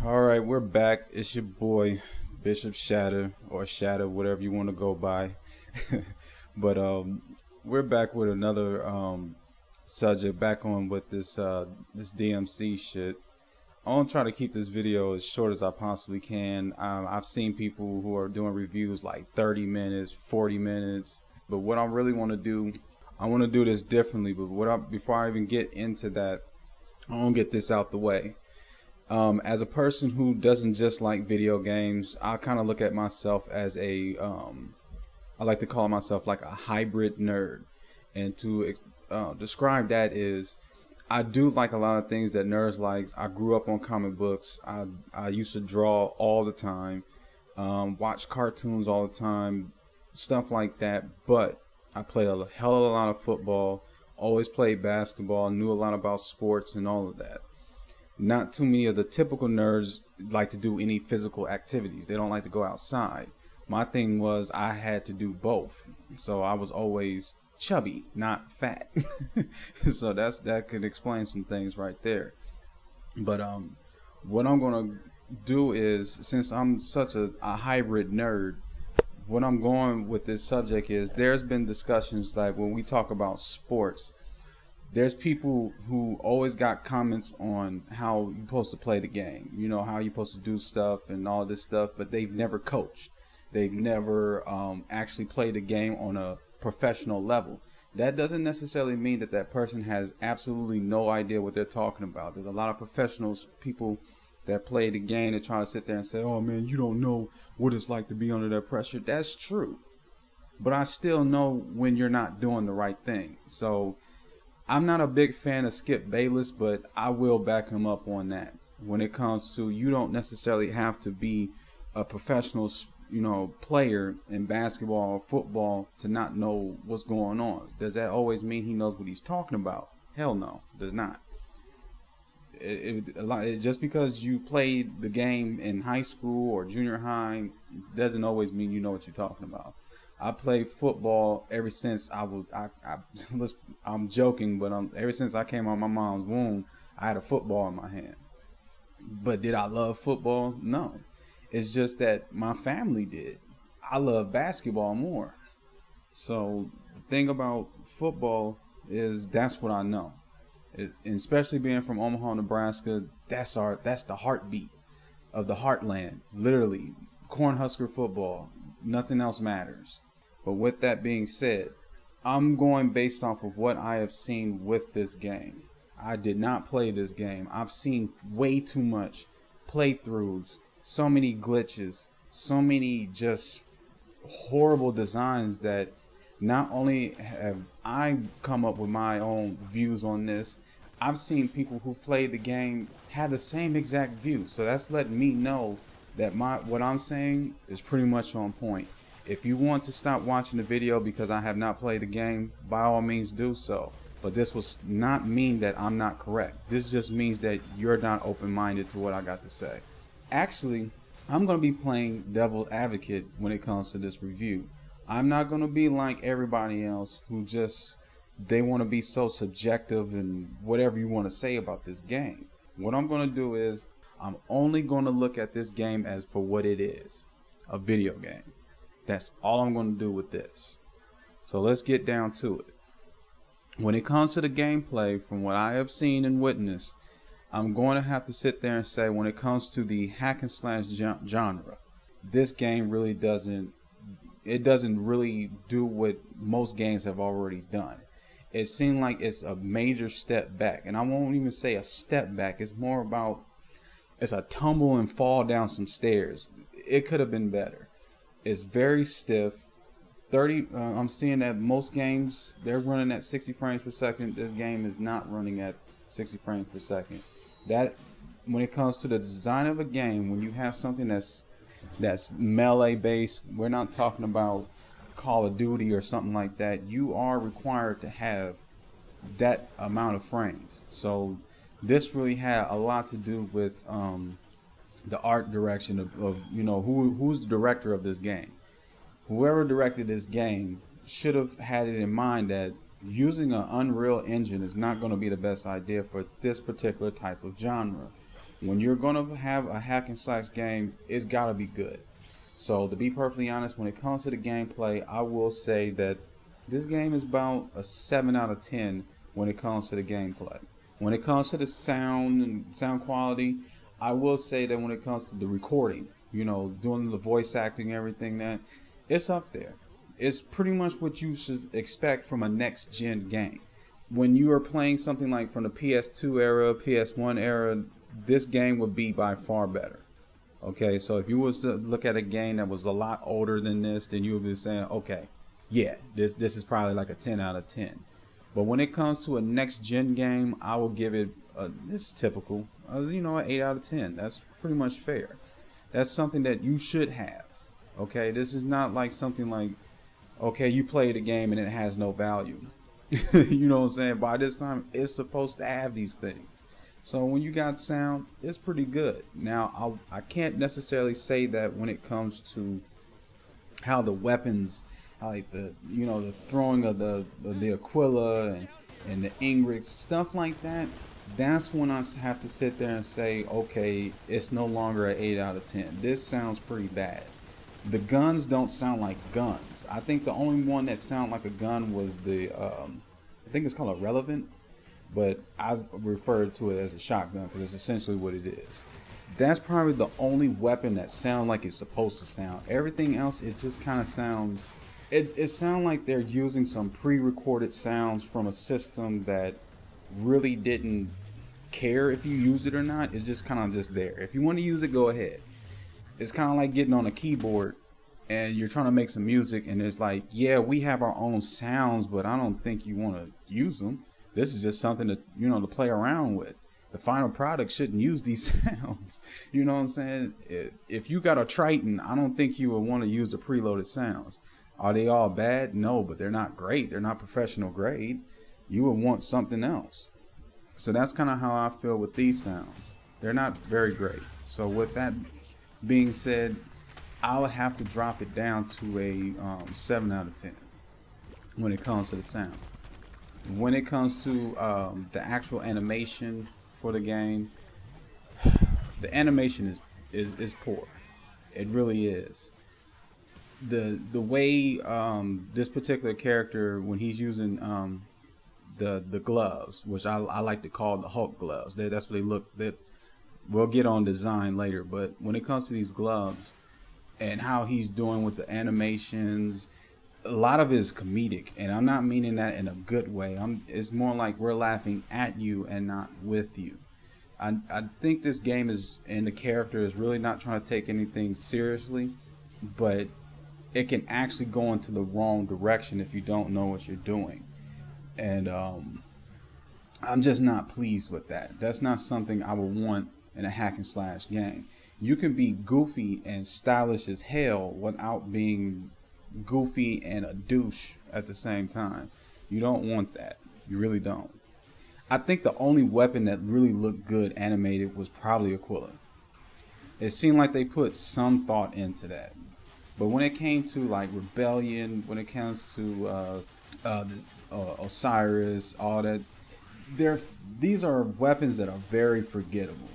Alright, we're back. It's your boy Bishop Shatter, or Shatter, whatever you want to go by. but we're back with another subject, back on with this DMC shit. I want to try to keep this video as short as I possibly can. I've seen people who are doing reviews like 30 minutes, 40 minutes, but what I really want to do, I want to do this differently. But before I even get into that, I want to get this out the way. As a person who doesn't just like video games, I kind of look at myself as I like to call myself like a hybrid nerd. And to describe that is, I do like a lot of things that nerds like. I grew up on comic books. I used to draw all the time, watch cartoons all the time, stuff like that. But I played a hell of a lot of football, always played basketball, knew a lot about sports and all of that. Not too many of the typical nerds like to do any physical activities. They don't like to go outside. My thing was I had to do both. So I was always chubby, not fat. So that could explain some things right there. But what I'm gonna do is, since I'm such a hybrid nerd, what I'm going with this subject is, there's been discussions like when we talk about sports, there's people who always got comments on how you're supposed to play the game, you know, how you're supposed to do stuff and all this stuff, but they've never coached. They've never actually played the game on a professional level. That doesn't necessarily mean that that person has absolutely no idea what they're talking about. There's a lot of professionals, people that play the game, that try to sit there and say, oh man, you don't know what it's like to be under that pressure. That's true. But I still know when you're not doing the right thing. So I'm not a big fan of Skip Bayless, but I will back him up on that. When it comes to, you don't necessarily have to be a professional, player in basketball or football to not know what's going on. Does that always mean he knows what he's talking about? Hell no, does not. Just because you played the game in high school or junior high doesn't always mean you know what you're talking about. I played football ever since I'm joking, but ever since I came out of my mom's womb, I had a football in my hand. But did I love football? No. It's just that my family did. I love basketball more. So the thing about football is, that's what I know. And especially being from Omaha, Nebraska, that's the heartbeat of the heartland. Literally, Cornhusker football. Nothing else matters. But with that being said, I'm going based off of what I have seen with this game. I did not play this game. I've seen way too much playthroughs, so many glitches, so many just horrible designs that not only have I come up with my own views on this, I've seen people who played the game have the same exact view. So that's letting me know that what I'm saying is pretty much on point. If you want to stop watching the video because I have not played the game, by all means do so. But this will not mean that I'm not correct. This just means that you're not open-minded to what I got to say. Actually, I'm going to be playing devil's advocate when it comes to this review. I'm not going to be like everybody else who they want to be so subjective and whatever you want to say about this game. What I'm going to do is, I'm only going to look at this game as for what it is, a video game. That's all I'm going to do with this. So let's get down to it. When it comes to the gameplay, from what I have seen and witnessed, I'm going to have to sit there and say, when it comes to the hack and slash genre, this game really doesn't really do what most games have already done. It seemed like it's a major step back, and I won't even say a step back. It's more about, it's a tumble and fall down some stairs. It could have been better. It's very stiff. I'm seeing that most games, they're running at 60 frames per second. This game is not running at 60 frames per second. That, when it comes to the design of a game, when you have something that's melee based, we're not talking about Call of Duty or something like that. You are required to have that amount of frames. So this really had a lot to do with the art direction of who's the director of this game. Whoever directed this game should have had it in mind that using an Unreal Engine is not going to be the best idea for this particular type of genre. When you're gonna have a hack and slash game, it's gotta be good. So to be perfectly honest, when it comes to the gameplay, I will say that this game is about a 7 out of 10 when it comes to the gameplay. When it comes to the sound and sound quality, I will say that when it comes to the recording, you know, doing the voice acting, everything, that it's up there. It's pretty much what you should expect from a next gen game. When you are playing something like from the PS2 era, PS1 era, this game would be by far better. Okay, so if you was to look at a game that was a lot older than this, then you would be saying, okay, yeah, this is probably like a 10 out of 10. But when it comes to a next gen game, I will give it this typical, you know, an 8 out of 10. That's pretty much fair. That's something that you should have. Okay, this is not like something like, okay, you play the game and it has no value. You know what I'm saying? By this time, it's supposed to have these things. So when you got sound, it's pretty good. Now, I can't necessarily say that when it comes to how the weapons, like the, you know, the throwing of the Aquila and the Ingrix, stuff like that. That's when I have to sit there and say, okay, it's no longer an 8 out of 10. This sounds pretty bad. The guns don't sound like guns. I think the only one that sounded like a gun was the, I think it's called a relevant, but I refer to it as a shotgun because it's essentially what it is. That's probably the only weapon that sounds like it's supposed to sound. Everything else, it just kind of sounds, it sounds like they're using some pre-recorded sounds from a system that really didn't care if you use it or not. It's just kind of just there. If you want to use it, go ahead. It's kind of like getting on a keyboard and you're trying to make some music and it's like, yeah, we have our own sounds, but I don't think you want to use them. This is just something to, you know, to play around with. The final product shouldn't use these sounds. You know what I'm saying? If you got a Triton, I don't think you would want to use the preloaded sounds. Are they all bad? No, but they're not great. They're not professional grade. You would want something else. So that's kind of how I feel with these sounds. They're not very great. So with that being said, I would have to drop it down to a 7 out of 10 when it comes to the sound. When it comes to the actual animation for the game, the animation is poor. It really is. The way this particular character, when he's using the gloves, which I like to call the Hulk gloves, that's what they look. That we'll get on design later, but when it comes to these gloves and how he's doing with the animations, a lot of it is comedic, and I'm not meaning that in a good way. It's more like we're laughing at you and not with you. I think this game is, and the character is really not trying to take anything seriously, but it can actually go into the wrong direction if you don't know what you're doing. And I'm just not pleased with that. That's not something I would want in a hack and slash game. You can be goofy and stylish as hell without being goofy and a douche at the same time. You don't want that. You really don't. I think the only weapon that really looked good animated was probably Aquila. It seemed like they put some thought into that. But when it came to like Rebellion, when it comes to Osiris, all that, these are weapons that are very forgettable.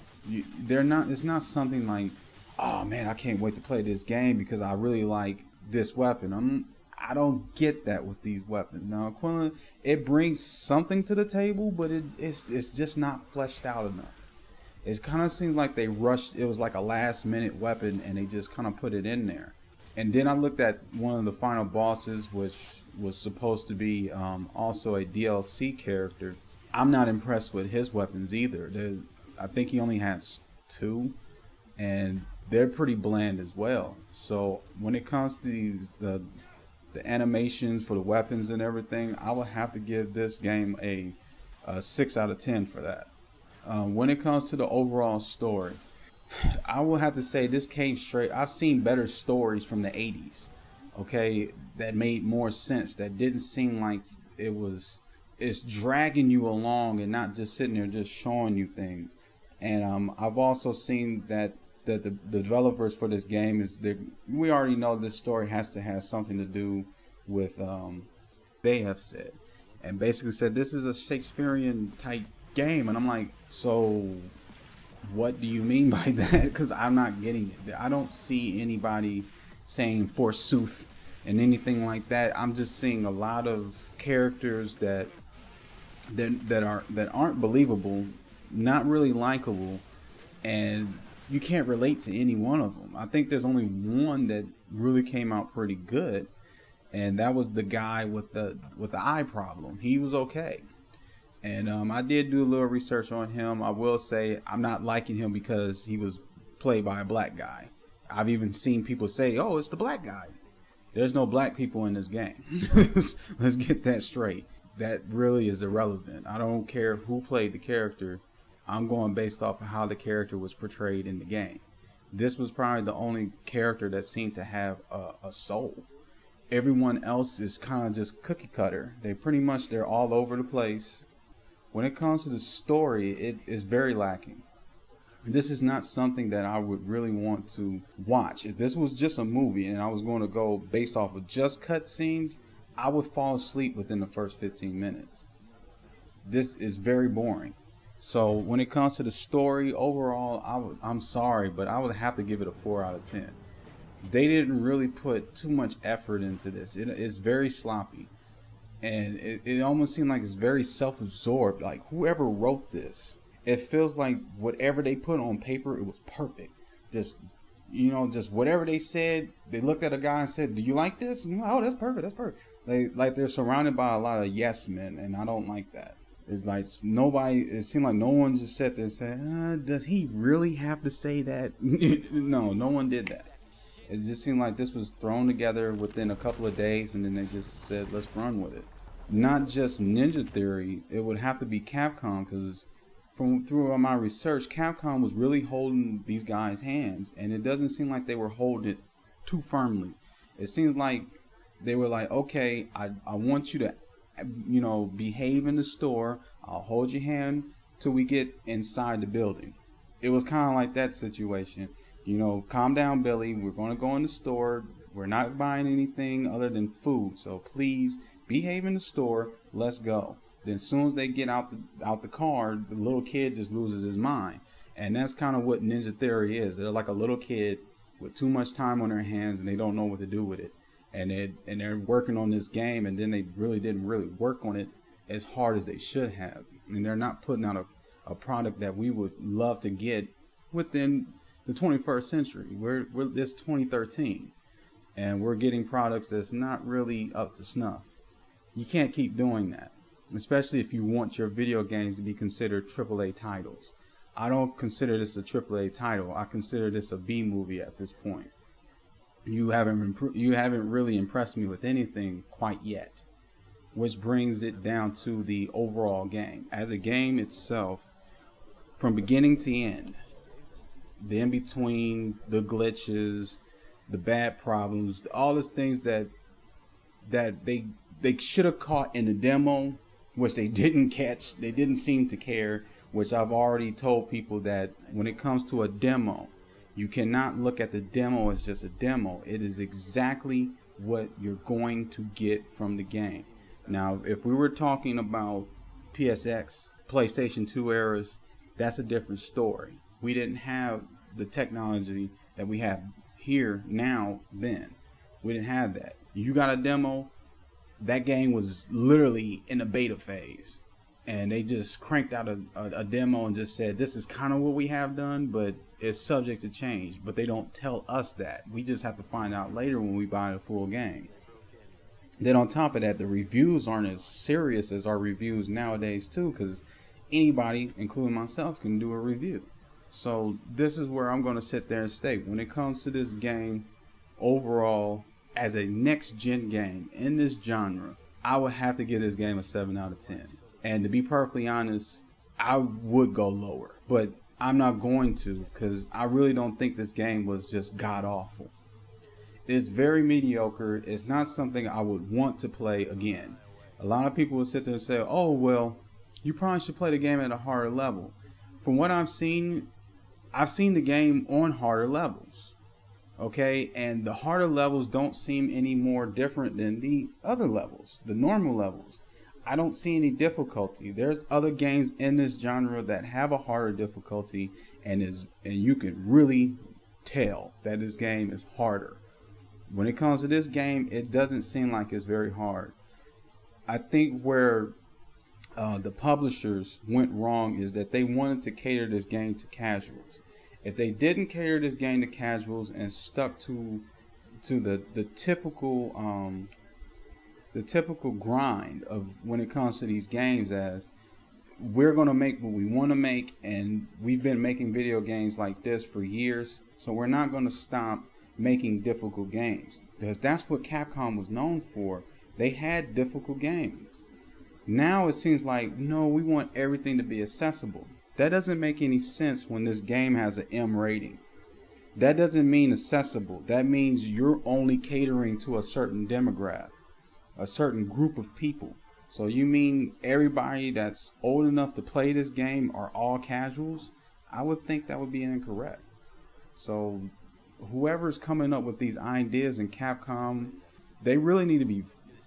They're not. It's not something like, oh man, I can't wait to play this game because I really like this weapon. I don't get that with these weapons. Now Aquila, it brings something to the table, but it's just not fleshed out enough. It kind of seems like they rushed. It was like a last minute weapon and they just kind of put it in there. And then I looked at one of the final bosses, which was supposed to be also a DLC character. I'm not impressed with his weapons either. I think he only has 2, and they're pretty bland as well. So when it comes to the animations for the weapons and everything, I would have to give this game a 6 out of 10 for that. When it comes to the overall story, I will have to say this came straight. I've seen better stories from the 80s, okay, that made more sense, that didn't seem like it's dragging you along and not just sitting there just showing you things. And I've also seen that the developers for this game we already know this story has to have something to do with they have said, and basically said this is a Shakespearean type game, and I'm like, so what do you mean by that? Because I'm not getting it. I don't see anybody saying forsooth and anything like that. I'm just seeing a lot of characters that aren't believable, not really likable, and you can't relate to any one of them. I think there's only one that really came out pretty good, and that was the guy with the eye problem. He was okay. And I did do a little research on him. I will say I'm not liking him because he was played by a black guy. I've even seen people say, "Oh, it's the black guy." There's no black people in this game. Let's get that straight. That really is irrelevant. I don't care who played the character. I'm going based off of how the character was portrayed in the game. This was probably the only character that seemed to have a soul. Everyone else is kind of just cookie cutter. They're all over the place. When it comes to the story, it is very lacking. This is not something that I would really want to watch. If this was just a movie and I was going to go based off of just cutscenes, I would fall asleep within the first 15 minutes. This is very boring. So when it comes to the story overall, I'm sorry, but I would have to give it a 4 out of 10. They didn't really put too much effort into this. It's very sloppy. And it almost seemed like it's very self-absorbed. Like whoever wrote this, it feels like whatever they put on paper, it was perfect. Just just whatever they said, they looked at a guy and said, "Do you like this?" And, "Oh, that's perfect, that's perfect." They're surrounded by a lot of yes men, and I don't like that. It's like nobody. It seemed like no one just sat there and said, "Does he really have to say that?" No one did that. It just seemed like this was thrown together within a couple of days, and then they just said, "Let's run with it." Not just Ninja Theory, it would have to be Capcom, because through all my research, Capcom was really holding these guys' hands, and it doesn't seem like they were holding it too firmly. It seems like they were like, "Okay, I want you to, behave in the store. I'll hold your hand till we get inside the building." It was kind of like that situation. Calm down, Billy. We're going to go in the store. We're not buying anything other than food. So please behave in the store. Let's go. Then as soon as they get out the car, the little kid just loses his mind. And that's kind of what Ninja Theory is. They're like a little kid with too much time on their hands, and they don't know what to do with it. And they're working on this game, and then they really didn't work on it as hard as they should have. And they're not putting out a product that we would love to get within the 21st century. We're this 2013, and we're getting products that's not really up to snuff. You can't keep doing that, especially if you want your video games to be considered AAA titles. I don't consider this a AAA title. I consider this a B movie at this point. You haven't really impressed me with anything quite yet, which brings it down to the overall game. As a game itself, from beginning to end, the in between, the glitches, the bad problems, all those things that they should have caught in the demo, which they didn't catch. They didn't seem to care, which I've already told people that when it comes to a demo, you cannot look at the demo as just a demo. It is exactly what you're going to get from the game. Now, if we were talking about PSX, PlayStation 2 eras, that's a different story. We didn't have the technology that we have here now then. We didn't have that. You got a demo, that game was literally in the beta phase. And they just cranked out a demo and just said, this is kind of what we have done, but it's subject to change. But they don't tell us that. We just have to find out later when we buy the full game. Then on top of that, the reviews aren't as serious as our reviews nowadays too, because anybody, including myself, can do a review. So this is where I'm going to sit there and state, when it comes to this game overall, as a next gen game in this genre, I would have to give this game a 7 out of 10. And to be perfectly honest, I would go lower, but I'm not going to, because I really don't think this game was just god awful. It's very mediocre. It's not something I would want to play again. A lot of people will sit there and say, "Oh well, you probably should play the game at a harder level." From what I've seen the game on harder levels. Okay, and the harder levels don't seem any more different than the other levels, the normal levels. I don't see any difficulty. There's other games in this genre that have a harder difficulty, and you can really tell that this game is harder. When it comes to this game, it doesn't seem like it's very hard. I think where the publishers went wrong is that they wanted to cater this game to casuals. If they didn't cater this game to casuals and stuck to the typical grind of when it comes to these games, as we're going to make what we want to make, and we've been making video games like this for years, so we're not going to stop making difficult games, because that's what Capcom was known for. They had difficult games. Now it seems like, no, we want everything to be accessible. That doesn't make any sense when this game has an M rating. That doesn't mean accessible. That means you're only catering to a certain demographic, a certain group of people. So you mean everybody that's old enough to play this game are all casuals? I would think that would be incorrect. So whoever's coming up with these ideas in Capcom, they really need to be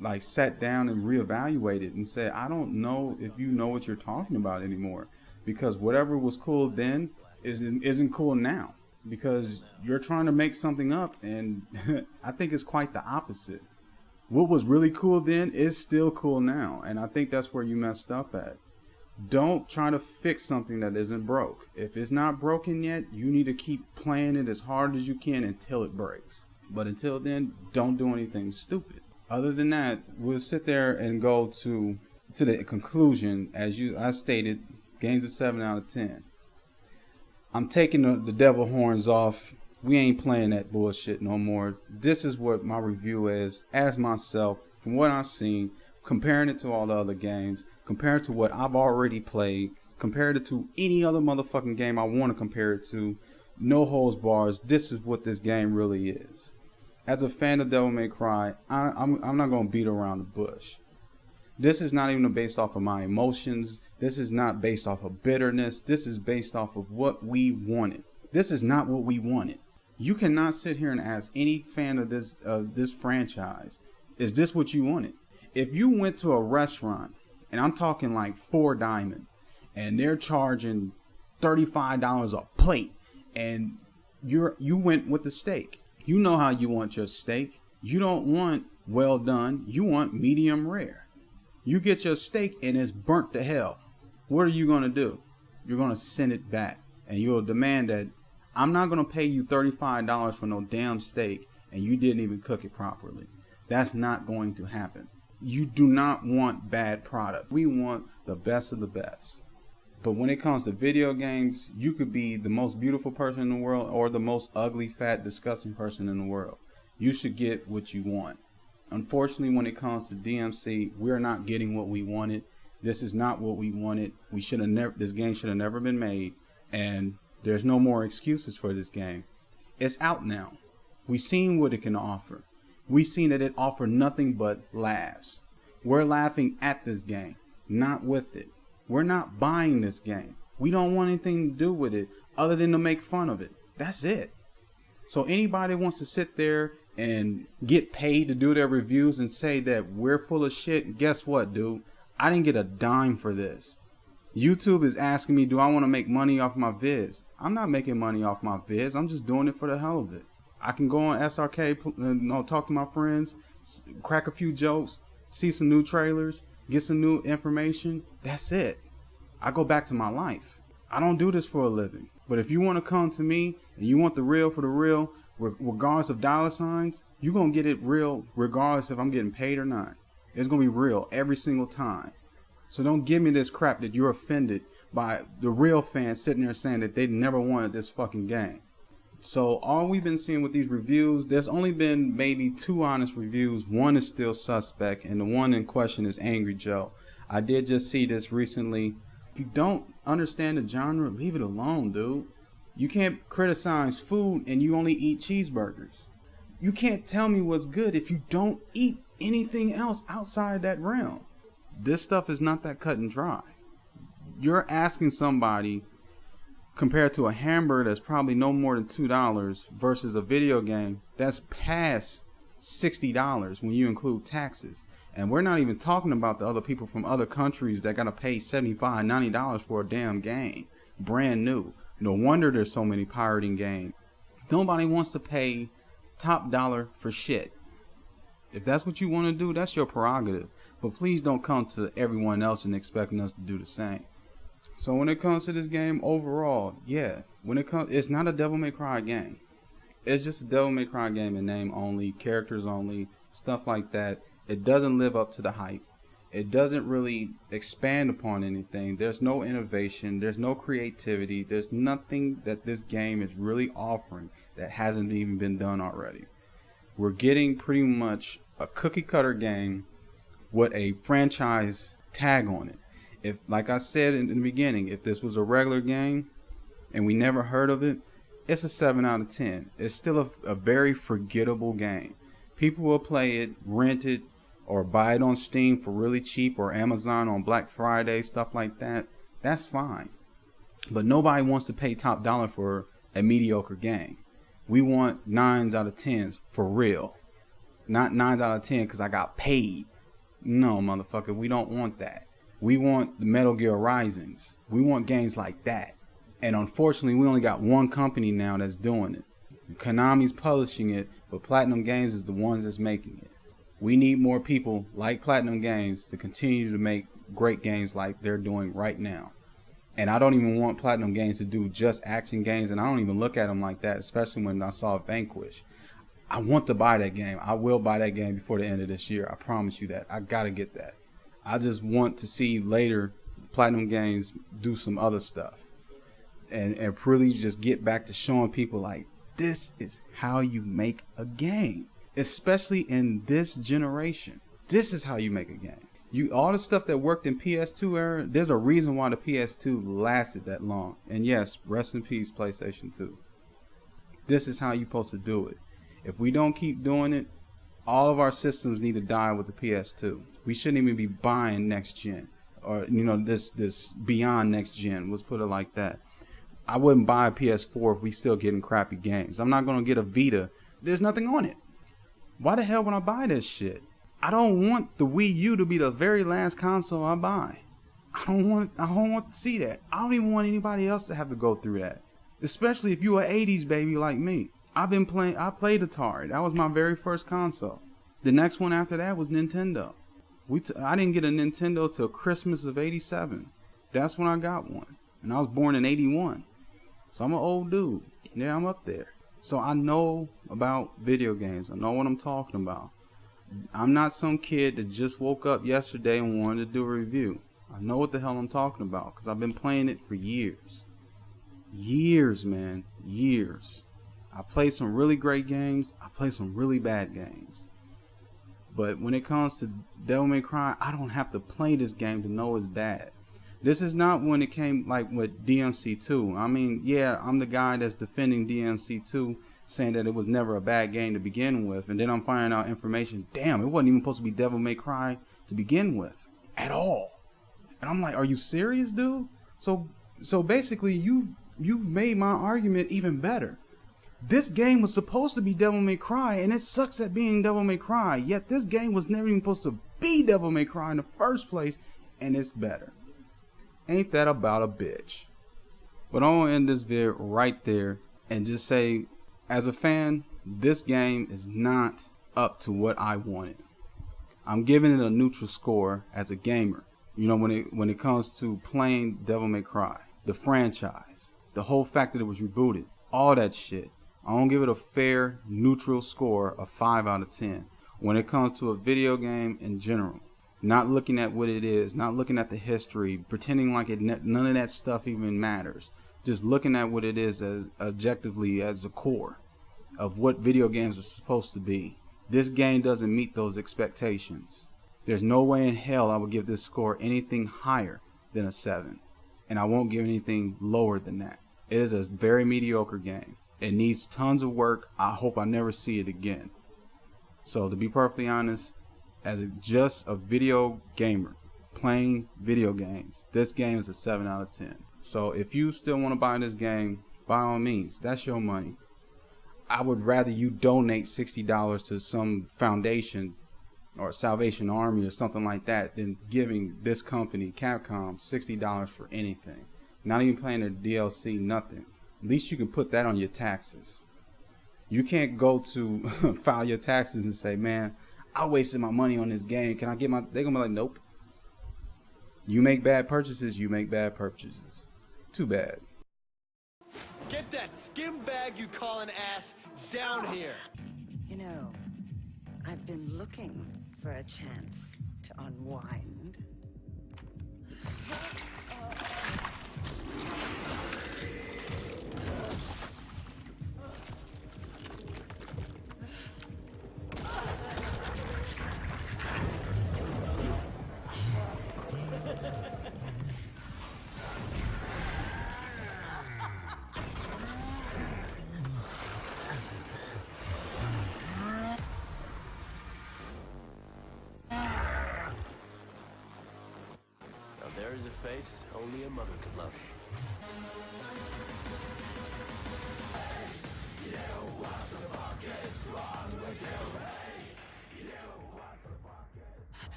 like sat down and reevaluated and say, I don't know if you know what you're talking about anymore, because whatever was cool then isn't cool now, because you're trying to make something up, and I think it's quite the opposite. What was really cool then is still cool now, and I think that's where you messed up at. Don't try to fix something that isn't broke. If it's not broken yet, you need to keep playing it as hard as you can until it breaks. But until then, don't do anything stupid. Other than that, we'll sit there and go to the conclusion. As I stated, game's a 7 out of 10. I'm taking the devil horns off. We ain't playing that bullshit no more. This is what my review is as myself, from what I've seen, comparing it to all the other games, compared to what I've already played, compared it to any other motherfucking game I want to compare it to. No holds bars. This is what this game really is. As a fan of Devil May Cry, I'm not going to beat around the bush. This is not even based off of my emotions. This is not based off of bitterness. This is based off of what we wanted. This is not what we wanted. You cannot sit here and ask any fan of this franchise, is this what you wanted? If you went to a restaurant, and I'm talking like 4 Diamond, and they're charging $35 a plate, and you went with the steak. You know how you want your steak. You don't want well done. You want medium rare. You get your steak and it's burnt to hell. What are you going to do? You're going to send it back. And you'll demand that I'm not going to pay you $35 for no damn steak and you didn't even cook it properly. That's not going to happen. You do not want bad product. We want the best of the best. But when it comes to video games, you could be the most beautiful person in the world or the most ugly, fat, disgusting person in the world. You should get what you want. Unfortunately, when it comes to DMC, we're not getting what we wanted. This is not what we wanted. This game should have never been made, and there's no more excuses for this game. It's out now. We've seen what it can offer. We've seen that it offered nothing but laughs. We're laughing at this game, not with it. We're not buying this game. We don't want anything to do with it other than to make fun of it. That's it. So anybody wants to sit there and get paid to do their reviews and say that we're full of shit, guess what, dude? I didn't get a dime for this. YouTube is asking me, do I want to make money off my vids? I'm not making money off my vids. I'm just doing it for the hell of it. I can go on SRK, talk to my friends, crack a few jokes, see some new trailers, get some new information. That's it. I go back to my life. I don't do this for a living. But if you want to come to me and you want the real for the real, regardless of dollar signs, you're going to get it real regardless if I'm getting paid or not. It's going to be real every single time. So don't give me this crap that you're offended by the real fans sitting there saying that they never wanted this fucking game. So all we've been seeing with these reviews, there's only been maybe 2 honest reviews. One is still suspect, and the one in question is Angry Joe. I did just see this recently. If you don't understand the genre, leave it alone, dude. You can't criticize food and you only eat cheeseburgers. You can't tell me what's good if you don't eat anything else outside that realm. This stuff is not that cut and dry. You're asking somebody, compared to a hamburger that's probably no more than $2 versus a video game that's past $60 when you include taxes. And we're not even talking about the other people from other countries that gotta pay $75, $90 for a damn game, brand new. No wonder there's so many pirating games. Nobody wants to pay top dollar for shit. If that's what you want to do, that's your prerogative. But please don't come to everyone else and expecting us to do the same. So when it comes to this game overall, yeah, it's not a Devil May Cry game. It's just a Devil May Cry game in name only, characters only, stuff like that. It doesn't live up to the hype. It doesn't really expand upon anything. There's no innovation. There's no creativity. There's nothing that this game is really offering that hasn't even been done already. We're getting pretty much a cookie cutter game with a franchise tag on it. If, like I said in the beginning, if this was a regular game and we never heard of it, it's a 7 out of 10. It's still a very forgettable game. People will play it, rent it, or buy it on Steam for really cheap, or Amazon on Black Friday, stuff like that. That's fine. But nobody wants to pay top dollar for a mediocre game. We want 9s out of 10s for real. Not 9s out of 10 because I got paid. No, motherfucker, we don't want that. We want the Metal Gear Risings. We want games like that. And unfortunately, we only got one company now that's doing it. Konami's publishing it, but Platinum Games is the ones that's making it. We need more people like Platinum Games to continue to make great games like they're doing right now. And I don't even want Platinum Games to do just action games, and I don't even look at them like that, especially when I saw Vanquish. I want to buy that game. I will buy that game before the end of this year. I promise you that. I gotta get that. I just want to see later Platinum Games do some other stuff. And really just get back to showing people like, this is how you make a game. Especially in this generation. This is how you make a game. All the stuff that worked in PS2 era, there's a reason why the PS2 lasted that long. And yes, rest in peace PlayStation 2. This is how you're supposed to do it. If we don't keep doing it, all of our systems need to die with the PS2. We shouldn't even be buying next gen. Or, this beyond next gen. Let's put it like that. I wouldn't buy a PS4 if we still getting crappy games. I'm not going to get a Vita. There's nothing on it. Why the hell would I buy this shit? I don't want the Wii U to be the very last console I buy. I don't want to see that. I don't even want anybody else to have to go through that. Especially if you an 80s baby like me. I played Atari. That was my very first console. The next one after that was Nintendo. I didn't get a Nintendo till Christmas of '87. That's when I got one. And I was born in '81. So I'm an old dude. Yeah, I'm up there. So I know about video games. I know what I'm talking about. I'm not some kid that just woke up yesterday and wanted to do a review. I know what the hell I'm talking about because I've been playing it for years. Years, man. Years. I play some really great games. I play some really bad games. But when it comes to Devil May Cry, I don't have to play this game to know it's bad. This is not when it came like with DMC2. I mean, yeah, I'm the guy that's defending DMC2, saying that it was never a bad game to begin with, and then I'm finding out information, damn, it wasn't even supposed to be Devil May Cry to begin with, at all. And I'm like, are you serious, dude? So basically, you've made my argument even better. This game was supposed to be Devil May Cry, and it sucks at being Devil May Cry, yet this game was never even supposed to be Devil May Cry in the first place, and it's better. Ain't that about a bitch? But I'm gonna end this vid right there and just say, as a fan, this game is not up to what I wanted. I'm giving it a neutral score as a gamer. When it comes to playing Devil May Cry, the franchise, the whole fact that it was rebooted, all that shit. I'm gonna give it a fair, neutral score of 5 out of 10. When it comes to a video game in general. Not looking at what it is, not looking at the history, pretending like none of that stuff even matters. Just looking at what it is as objectively as the core of what video games are supposed to be. This game doesn't meet those expectations. There's no way in hell I would give this score anything higher than a 7. And I won't give anything lower than that. It is a very mediocre game. It needs tons of work. I hope I never see it again. So to be perfectly honest, as just a video gamer playing video games, this game is a 7 out of 10. So if you still want to buy this game, by all means, that's your money. I would rather you donate $60 to some foundation or Salvation Army or something like that than giving this company, Capcom, $60 for anything. Not even playing their DLC, nothing. At least you can put that on your taxes. You can't go to file your taxes and say, man, I wasted my money on this game. Can I get my... They're going to be like, nope. You make bad purchases, you make bad purchases. Too bad. Get that skim bag you call an ass down here. You know, I've been looking for a chance to unwind. There is a face only a mother could love.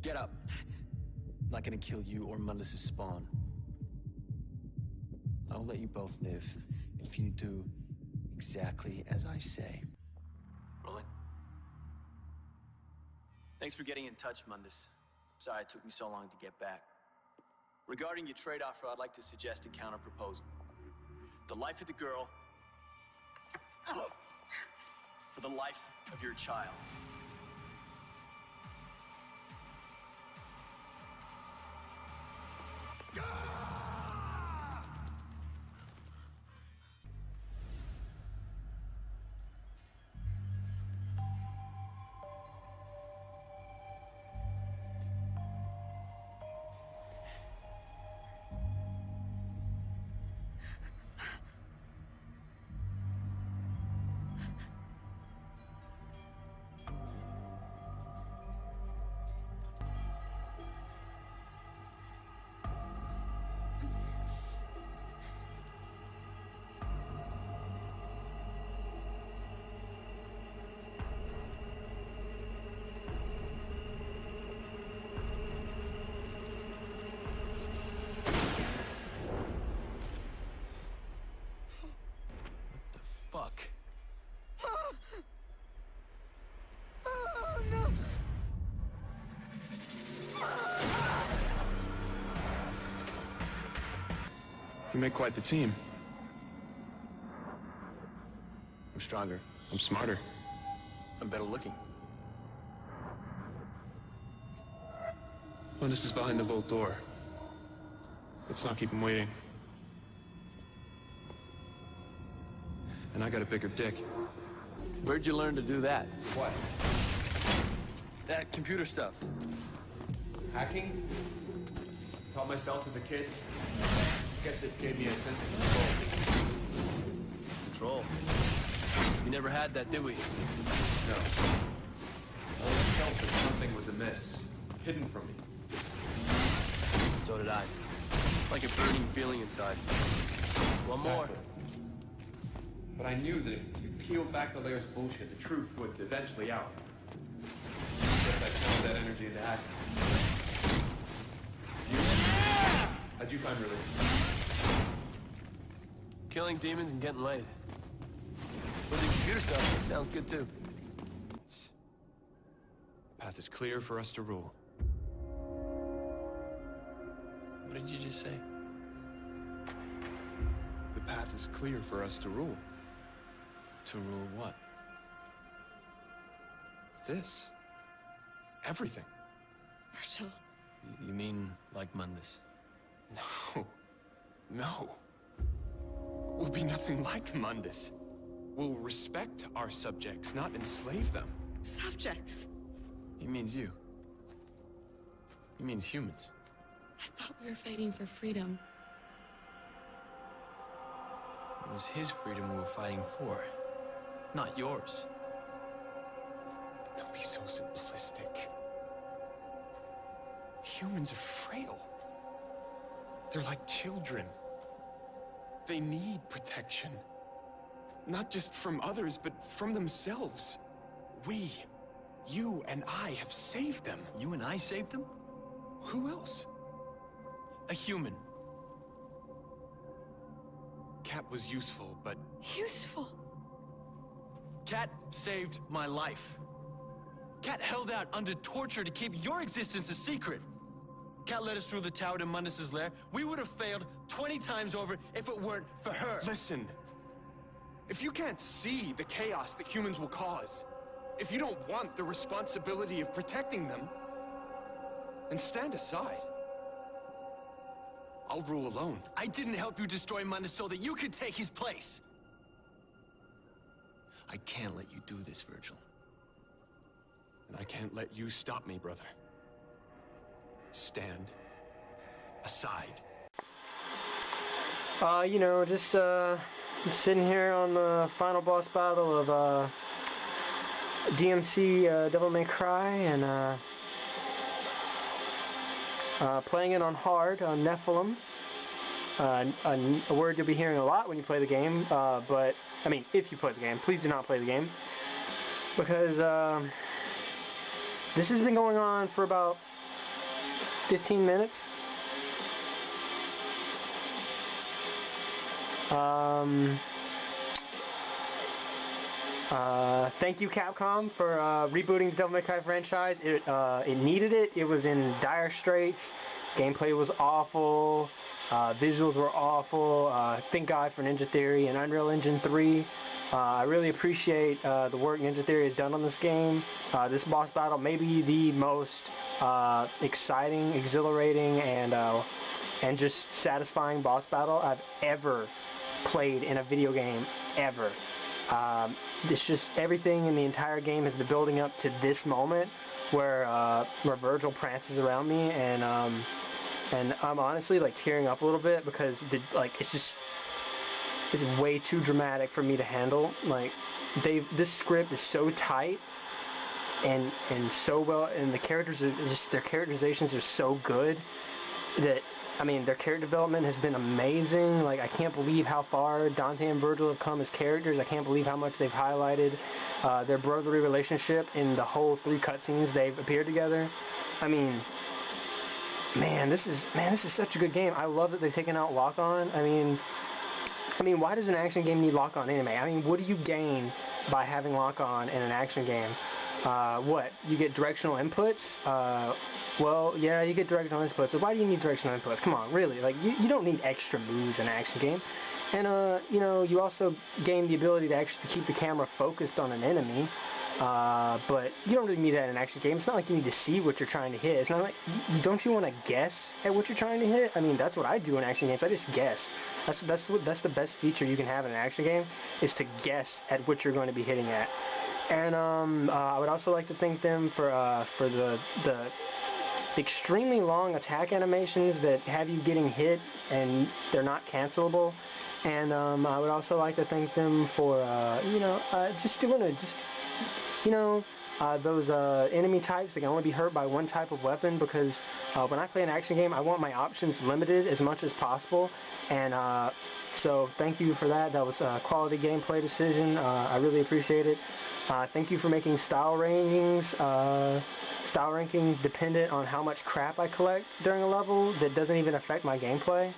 Get up. I'm not gonna kill you or Mundus' spawn. I'll let you both live if you do exactly as I say. Rolling. Thanks for getting in touch, Mundus. Sorry it took me so long to get back. Regarding your trade offer, I'd like to suggest a counter proposal. The life of the girl for the life of your child. Fuck. No. You make quite the team. I'm stronger. I'm smarter. I'm better looking. Mundus is behind the vault door. Let's not keep him waiting. And I got a bigger dick. Where'd you learn to do that? What? That computer stuff. Hacking? Taught myself as a kid. Guess it gave me a sense of Control. We never had that, did we? control. No. I always felt that something was amiss. Hidden from me. So did I. Like a burning feeling inside. One more. Exactly. But I knew that if you peeled back the layers of bullshit, the truth would eventually out. Guess I channeled that energy into hacking. You? How'd you find release? Killing demons and getting laid. With the computer stuff, it sounds good too. The path is clear for us to rule. What did you just say? The path is clear for us to rule. To rule what? This. Everything. Myrtle. You mean like Mundus? No. No. We'll be nothing like Mundus. We'll respect our subjects, not enslave them. Subjects. He means you. He means humans. I thought we were fighting for freedom. It was his freedom we were fighting for, not yours. Don't be so simplistic. Humans are frail. They're like children. They need protection. Not just from others, but from themselves. We, you and I, have saved them. You and I saved them? Who else? A human. Cat was useful, but... Useful. Cat saved my life. Cat held out under torture to keep your existence a secret. Cat led us through the tower to Mundus' lair. We would have failed 20 times over if it weren't for her. Listen. If you can't see the chaos that humans will cause, if you don't want the responsibility of protecting them, then stand aside. I'll rule alone. I didn't help you destroy Mundus so that you could take his place. I can't let you do this, Virgil. And I can't let you stop me, brother. Stand aside. You know, just sitting here on the final boss battle of DMC Devil May Cry, and playing it on hard, on Nephilim. A word you'll be hearing a lot when you play the game, but, I mean, if you play the game, please do not play the game, because this has been going on for about 15 minutes. Thank you, Capcom, for rebooting the Devil May Cry franchise. It needed it. It was in dire straits. Gameplay was awful. Visuals were awful. Thank God for Ninja Theory and Unreal Engine 3. I really appreciate the work Ninja Theory has done on this game. This boss battle may be the most exciting, exhilarating, and just satisfying boss battle I've ever played in a video game, ever. It's just everything in the entire game has been building up to this moment where Virgil prances around me, and I'm honestly like tearing up a little bit because it's way too dramatic for me to handle. Like this script is so tight and so well, and the characters are just, their characterizations are so good that, I mean, their character development has been amazing. Like, I can't believe how far Dante and Virgil have come as characters. I can't believe how much they've highlighted their brotherly relationship in the whole 3 cutscenes they've appeared together. I mean, man, this is such a good game. I love that they've taken out lock-on. I mean, why does an action game need lock-on anyway? I mean, what do you gain by having lock-on in an action game? What? You get directional inputs? Well, yeah, you get directional inputs. So why do you need directional inputs? Come on, really? Like, you don't need extra moves in an action game. And, you know, you also gain the ability to actually keep the camera focused on an enemy. But you don't really need that in an action game. It's not like you need to see what you're trying to hit. It's not like, don't you want to guess at what you're trying to hit? I mean, that's what I do in action games. I just guess. That's the best feature you can have in an action game, is to guess at what you're going to be hitting at. And I would also like to thank them for the extremely long attack animations that have you getting hit and they're not cancelable. And I would also like to thank them for those enemy types that can only be hurt by one type of weapon, because when I play an action game, I want my options limited as much as possible. And so thank you for that. That was a quality gameplay decision. I really appreciate it. Thank you for making style rankings dependent on how much crap I collect during a level that doesn't even affect my gameplay.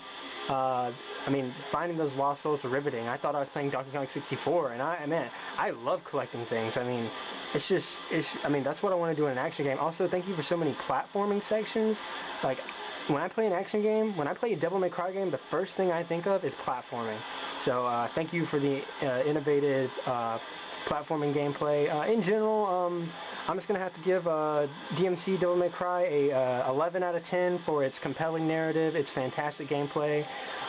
I mean, finding those lost souls were riveting. I thought I was playing Donkey Kong 64, and I love collecting things. I mean, that's what I want to do in an action game. Also, thank you for so many platforming sections. Like, when I play an action game, when I play a Devil May Cry game, the first thing I think of is platforming. So, thank you for the innovative platforming gameplay. In general, I'm just going to have to give DMC Devil May Cry a 11 out of 10 for its compelling narrative, its fantastic gameplay.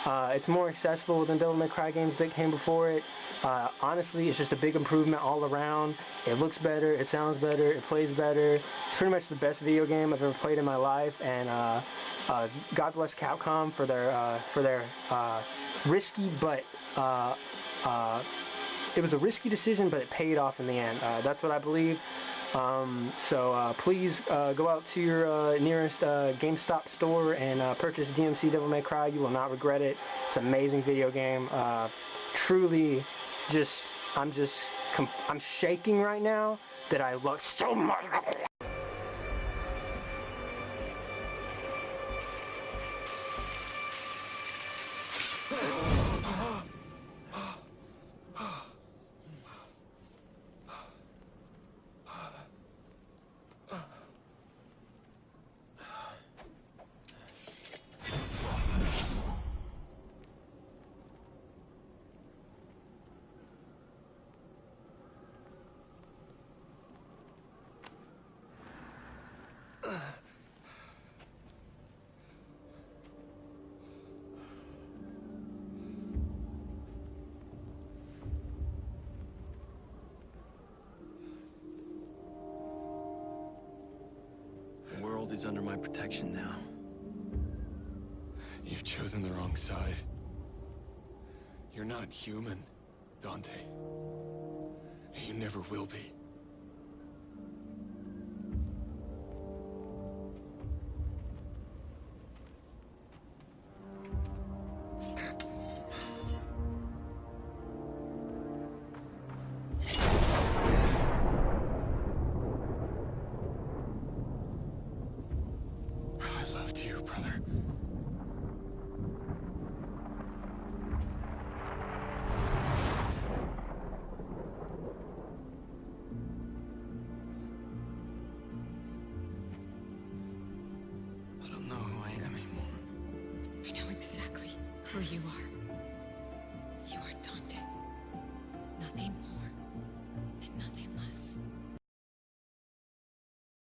It's more accessible than Devil May Cry games that came before it. Honestly, it's just a big improvement all around. It looks better, it sounds better, it plays better. It's pretty much the best video game I've ever played in my life, and God bless Capcom for their risky, but it was a risky decision, but it paid off in the end. That's what I believe. So please go out to your nearest GameStop store and purchase DMC Devil May Cry. You will not regret it. It's an amazing video game. Truly, I'm shaking right now that I love so much. world is under my protection now. You've chosen the wrong side. You're not human, Dante. You never will be. I loved you, brother. I don't know who I am anymore. I know exactly who you are.